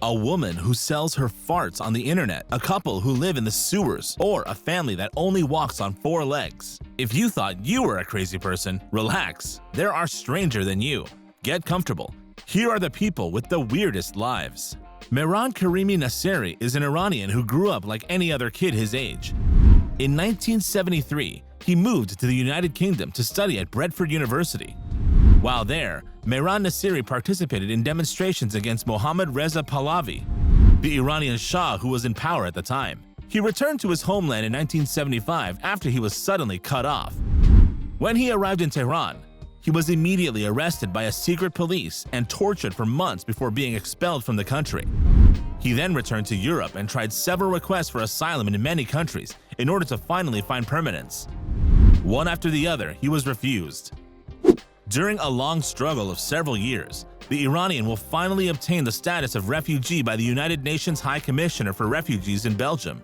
a woman who sells her farts on the internet, a couple who live in the sewers, or a family that only walks on 4 legs. If you thought you were a crazy person, relax. There are stranger than you. Get comfortable. Here are the people with the weirdest lives. Mehran Karimi Nasseri is an Iranian who grew up like any other kid his age. In 1973, he moved to the United Kingdom to study at Bradford University. While there, Mehran Nasseri participated in demonstrations against Mohammad Reza Pahlavi, the Iranian Shah who was in power at the time. He returned to his homeland in 1975 after he was suddenly cut off. When he arrived in Tehran, he was immediately arrested by a secret police and tortured for months before being expelled from the country. He then returned to Europe and tried several requests for asylum in many countries in order to finally find permanence. One after the other, he was refused. During a long struggle of several years, the Iranian will finally obtain the status of refugee by the United Nations High Commissioner for Refugees in Belgium.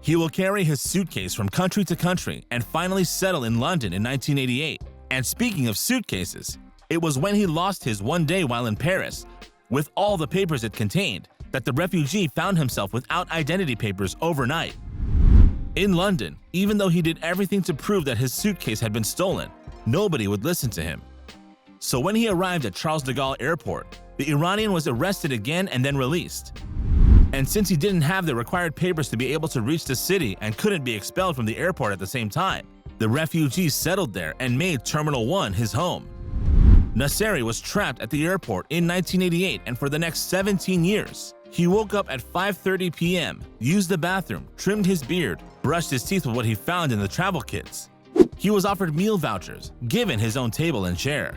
He will carry his suitcase from country to country and finally settle in London in 1988. And speaking of suitcases, it was when he lost his one day while in Paris, with all the papers it contained, that the refugee found himself without identity papers overnight. In London, even though he did everything to prove that his suitcase had been stolen, nobody would listen to him. So when he arrived at Charles de Gaulle Airport, the Iranian was arrested again and then released. And since he didn't have the required papers to be able to reach the city and couldn't be expelled from the airport at the same time, the refugee settled there and made Terminal 1 his home. Nasseri was trapped at the airport in 1988, and for the next 17 years, he woke up at 5:30 p.m., used the bathroom, trimmed his beard, brushed his teeth with what he found in the travel kits. He was offered meal vouchers, given his own table and chair.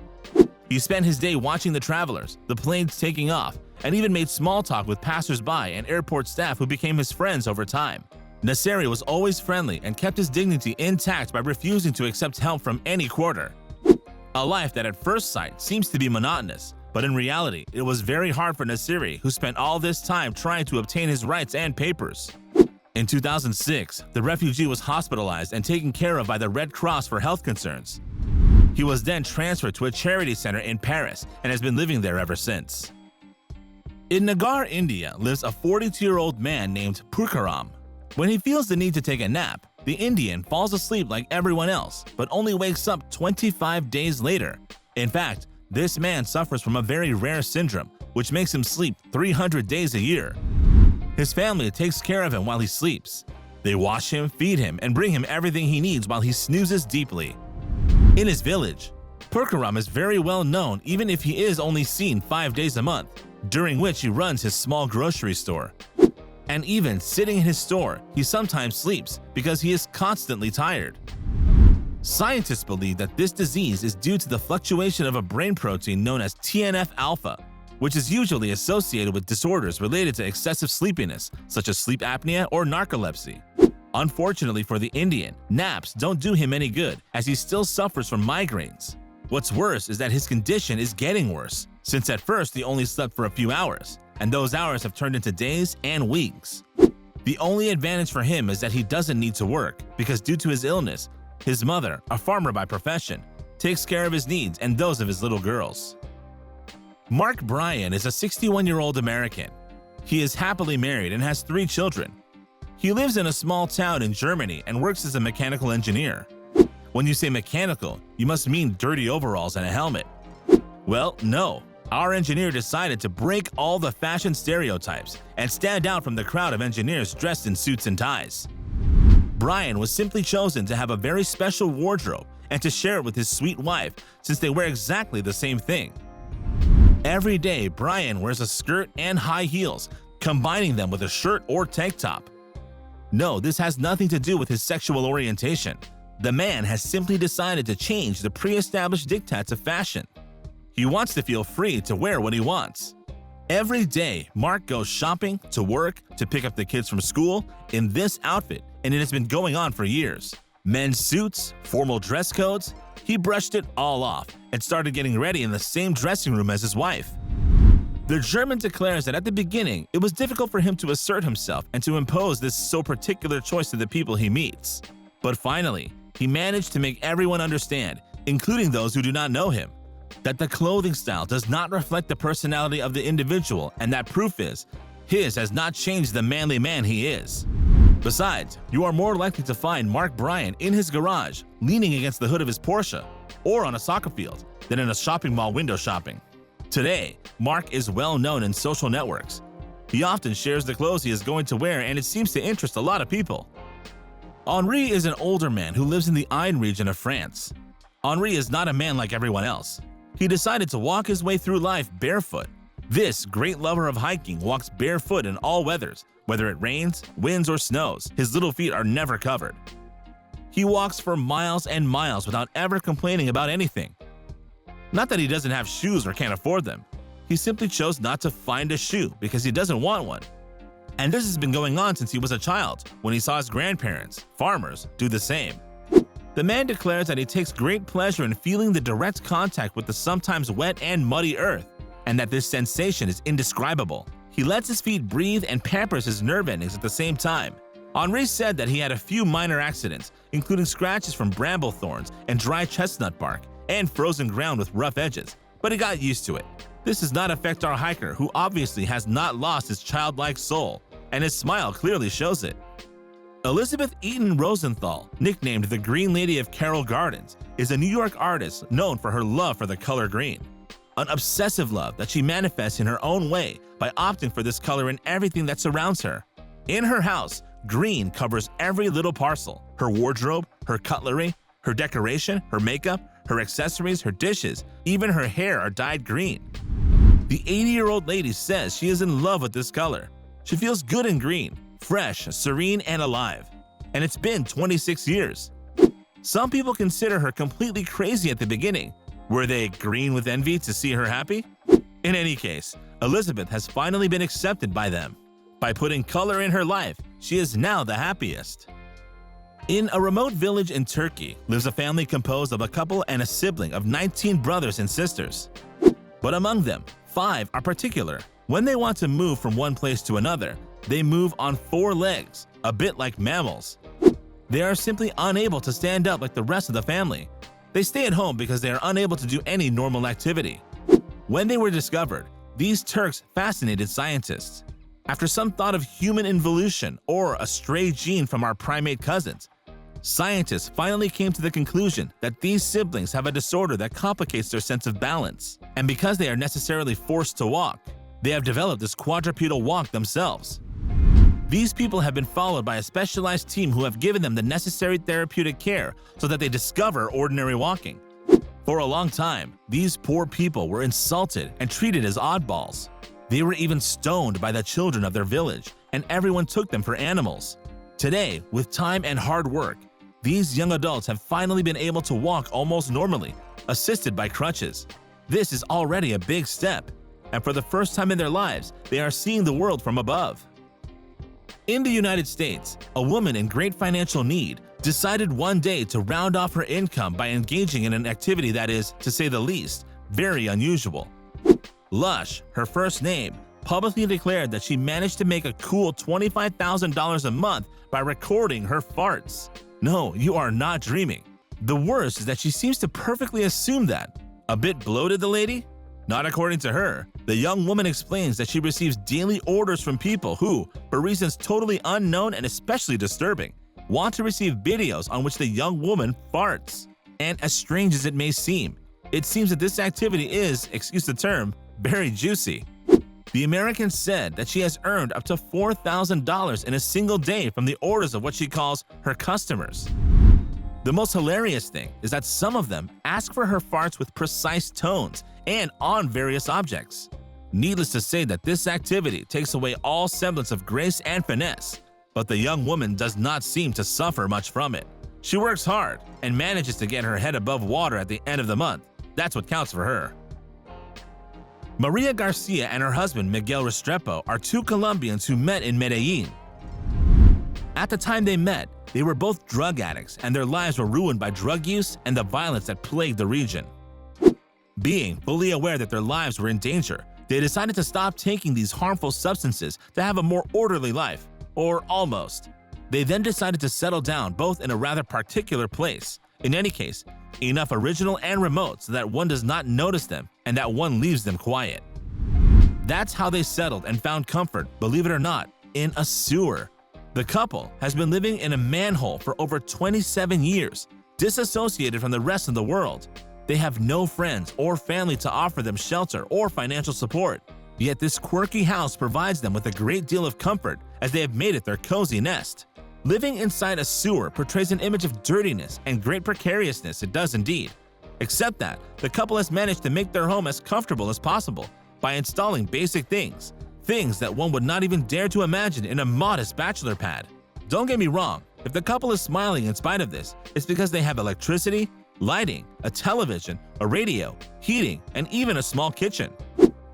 He spent his day watching the travelers, the planes taking off, and even made small talk with passers-by and airport staff who became his friends over time. Nasseri was always friendly and kept his dignity intact by refusing to accept help from any quarter. A life that at first sight seems to be monotonous, but in reality, it was very hard for Nasseri, who spent all this time trying to obtain his rights and papers. In 2006, the refugee was hospitalized and taken care of by the Red Cross for health concerns. He was then transferred to a charity center in Paris and has been living there ever since. In Nagar, India, lives a 42-year-old man named Purkaram. When he feels the need to take a nap, the Indian falls asleep like everyone else, but only wakes up 25 days later. In fact, this man suffers from a very rare syndrome, which makes him sleep 300 days a year. His family takes care of him while he sleeps. They wash him, feed him, and bring him everything he needs while he snoozes deeply. In his village, Purkaram is very well known even if he is only seen 5 days a month, during which he runs his small grocery store. And even sitting in his store, he sometimes sleeps because he is constantly tired. Scientists believe that this disease is due to the fluctuation of a brain protein known as TNF-alpha, which is usually associated with disorders related to excessive sleepiness, such as sleep apnea or narcolepsy. Unfortunately for the Indian, naps don't do him any good, as he still suffers from migraines. What's worse is that his condition is getting worse, since at first he only slept for a few hours, and those hours have turned into days and weeks. The only advantage for him is that he doesn't need to work, because due to his illness, his mother, a farmer by profession, takes care of his needs and those of his little girls. Mark Bryan is a 61-year-old American. He is happily married and has 3 children. He lives in a small town in Germany and works as a mechanical engineer. When you say mechanical, you must mean dirty overalls and a helmet. Well, no. Our engineer decided to break all the fashion stereotypes and stand out from the crowd of engineers dressed in suits and ties. Bryan was simply chosen to have a very special wardrobe and to share it with his sweet wife, since they wear exactly the same thing. Every day, Bryan wears a skirt and high heels, combining them with a shirt or tank top. No, this has nothing to do with his sexual orientation. The man has simply decided to change the pre-established diktats of fashion. He wants to feel free to wear what he wants. Every day, Mark goes shopping, to work, to pick up the kids from school in this outfit, and it has been going on for years. Men's suits, formal dress codes, he brushed it all off and started getting ready in the same dressing room as his wife. The German declares that at the beginning, it was difficult for him to assert himself and to impose this so particular choice to the people he meets. But finally, he managed to make everyone understand, including those who do not know him, that the clothing style does not reflect the personality of the individual, and that proof is His has not changed the manly man he is. Besides, you are more likely to find Bryan in his garage, leaning against the hood of his Porsche, or on a soccer field, than in a shopping mall window shopping. Today, Mark is well known in social networks. He often shares the clothes he is going to wear, and it seems to interest a lot of people. Henri is an older man who lives in the Ain region of France. Henri is not a man like everyone else. He decided to walk his way through life barefoot. This great lover of hiking walks barefoot in all weathers, whether it rains, winds, or snows. His little feet are never covered. He walks for miles and miles without ever complaining about anything. Not that he doesn't have shoes or can't afford them. He simply chose not to find a shoe because he doesn't want one. And this has been going on since he was a child, when he saw his grandparents, farmers, do the same. The man declares that he takes great pleasure in feeling the direct contact with the sometimes wet and muddy earth, and that this sensation is indescribable. He lets his feet breathe and pampers his nerve endings at the same time. Henri said that he had a few minor accidents, including scratches from bramble thorns and dry chestnut bark, and frozen ground with rough edges, but he got used to it. This does not affect our hiker, who obviously has not lost his childlike soul, and his smile clearly shows it. Elizabeth Eaton Rosenthal, nicknamed the Green Lady of Carroll Gardens, is a New York artist known for her love for the color green. An obsessive love that she manifests in her own way by opting for this color in everything that surrounds her. In her house, green covers every little parcel: her wardrobe, her cutlery, her decoration, her makeup, her accessories, her dishes, even her hair are dyed green. The 80-year-old lady says she is in love with this color. She feels good in green, fresh, serene, and alive. And it's been 26 years. Some people consider her completely crazy at the beginning. Were they green with envy to see her happy? In any case, Elizabeth has finally been accepted by them. By putting color in her life, she is now the happiest. In a remote village in Turkey lives a family composed of a couple and a sibling of 19 brothers and sisters. But among them, 5 are particular. When they want to move from one place to another, they move on 4 legs, a bit like mammals. They are simply unable to stand up like the rest of the family. They stay at home because they are unable to do any normal activity. When they were discovered, these Turks fascinated scientists. After some thought of human involution or a stray gene from our primate cousins, scientists finally came to the conclusion that these siblings have a disorder that complicates their sense of balance. And because they are necessarily forced to walk, they have developed this quadrupedal walk themselves. These people have been followed by a specialized team who have given them the necessary therapeutic care so that they discover ordinary walking. For a long time, these poor people were insulted and treated as oddballs. They were even stoned by the children of their village, and everyone took them for animals. Today, with time and hard work, these young adults have finally been able to walk almost normally, assisted by crutches. This is already a big step, and for the first time in their lives, they are seeing the world from above. In the United States, a woman in great financial need decided one day to round off her income by engaging in an activity that is, to say the least, very unusual. Lush, her first name, publicly declared that she managed to make a cool $25,000 a month by recording her farts. No, you are not dreaming. The worst is that she seems to perfectly assume that. A bit bloated, the lady? Not according to her. The young woman explains that she receives daily orders from people who, for reasons totally unknown and especially disturbing, want to receive videos on which the young woman farts. And as strange as it may seem, it seems that this activity is, excuse the term, very juicy. The American said that she has earned up to $4,000 in a single day from the orders of what she calls her customers. The most hilarious thing is that some of them ask for her farts with precise tones and on various objects. Needless to say that this activity takes away all semblance of grace and finesse, but the young woman does not seem to suffer much from it. She works hard and manages to get her head above water at the end of the month. That's what counts for her. Maria Garcia and her husband Miguel Restrepo are 2 Colombians who met in Medellin. At the time they met, they were both drug addicts and their lives were ruined by drug use and the violence that plagued the region. Being fully aware that their lives were in danger, they decided to stop taking these harmful substances to have a more orderly life, or almost. They then decided to settle down both in a rather particular place. In any case, enough original and remote so that one does not notice them and that one leaves them quiet. That's how they settled and found comfort, believe it or not, in a sewer. The couple has been living in a manhole for over 27 years, disassociated from the rest of the world. They have no friends or family to offer them shelter or financial support. Yet this quirky house provides them with a great deal of comfort as they have made it their cozy nest. Living inside a sewer portrays an image of dirtiness and great precariousness, it does indeed. Except that the couple has managed to make their home as comfortable as possible by installing basic things that one would not even dare to imagine in a modest bachelor pad. Don't get me wrong, if the couple is smiling in spite of this, it's because they have electricity, lighting, a television, a radio, heating, and even a small kitchen.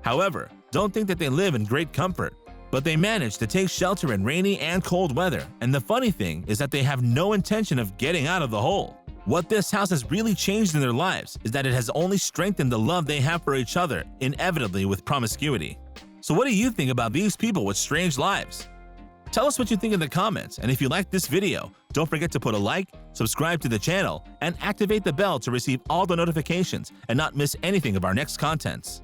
However, don't think that they live in great comfort, but they manage to take shelter in rainy and cold weather, and the funny thing is that they have no intention of getting out of the hole. What this house has really changed in their lives is that it has only strengthened the love they have for each other, inevitably with promiscuity. So what do you think about these people with strange lives? Tell us what you think in the comments, and if you liked this video, don't forget to put a like, subscribe to the channel, and activate the bell to receive all the notifications and not miss anything of our next contents.